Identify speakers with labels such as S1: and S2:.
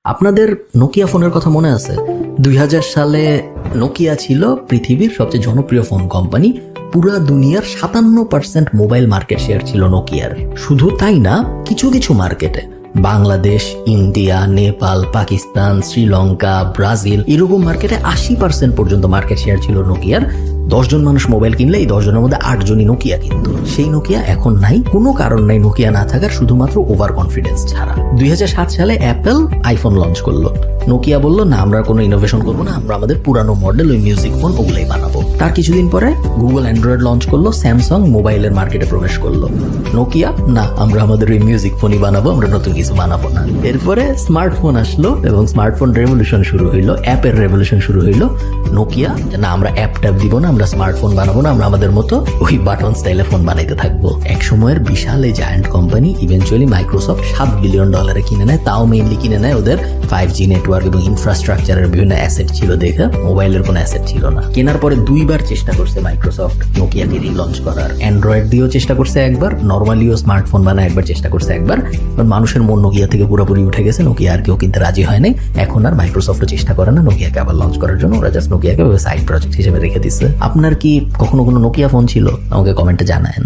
S1: আপনাদের নোকিয়া ফোনের কথা মনে আছে? 2000 সালে নোকিয়া ছিল পৃথিবীর সবচেয়ে জনপ্রিয় ফোন কোম্পানি। পুরা দুনিয়ার 57% মোবাইল মার্কেট শেয়ার ছিল নোকিয়ার। শুধু তাই না, কিছু কিছু মার্কেটে বাংলাদেশ, ইন্ডিয়া, নেপাল, পাকিস্তান, শ্রীলঙ্কা, ব্রাজিল এরকম মার্কেটে 80% পর্যন্ত মার্কেট শেয়ার ছিল নোকিয়ার। 10 জন মানুষ মোবাইল কিনলে এই 10 জনের মধ্যে 8 জনই নোকিয়া কিনতো। সেই নোকিয়া এখন নাই, কোনো কারণ নাই নোকিয়া না থাকার, শুধুমাত্র ওভার কনফিডেন্স ছাড়া। 2007 সালে অ্যাপেল আইফোন লঞ্চ করলো। নোকিয়া বললো না, আমরা কোনো ইনোভেশন করবো না, আমরা আমাদের পুরানো মডেল ওই মিউজিক ফোন ওগুলাই বানাবো। তার কিছুদিন পরে গুগল অ্যান্ড্রয়েড লঞ্চ করলো, স্যামসাং মোবাইলের মার্কেটে প্রবেশ করলো। নোকিয়া না, আমরা আমাদের ওই মিউজিক ফোনই বানাবো, আমরা নতুন কিছু বানাবো না। এরপরে স্মার্টফোন আসলো এবং স্মার্টফোন রেভলিউশন শুরু হইলো, অ্যাপের রেভলিউশন শুরু হইলো। নোকিয়া না, আমরা অ্যাপ ট্যাপ দিব না, আমরা স্মার্টফোন বানাবো না, আমরা আমাদের মতো ওই বাটন স্টাইলে ফোন বানাইতে থাকবো। এক সময়ের বিশাল এই giant company eventually Microsoft $7 billion কিনে নেয়। তাও মেইনলি কিনে নেয় ওদের 5G নেটওয়ার্ক এবং ইনফ্রাস্ট্রাকচারের বিভিন্ন অ্যাসেট ছিল দেখে, মোবাইলের কোনো অ্যাসেট ছিল না। কেনার পরে 2বার চেষ্টা করছে মাইক্রোসফট নোকিয়াকে রিলঞ্চ করার। অ্যান্ড্রয়েড দিয়েও চেষ্টা করছে একবার, নর্মালিও স্মার্টফোন বানায় একবার চেষ্টা করছে একবার। কারণ মানুষের মন নোকিয়া থেকে পুরোপুরি উঠে গেছে, নোকিয়া আর কেউ কিনতে রাজি হয় নাই। এখন আর মাইক্রোসফটও চেষ্টা করে না নোকিয়াকে আবার লঞ্চ করার জন্য, ওরা জাস্ট নোকিয়াকে সাইড প্রজেক্ট হিসেবে রেখে দিচ্ছে। আপনার কি কখনো কোনো নোকিয়া ফোন ছিল? আমাকে কমেন্টে জানায়েন।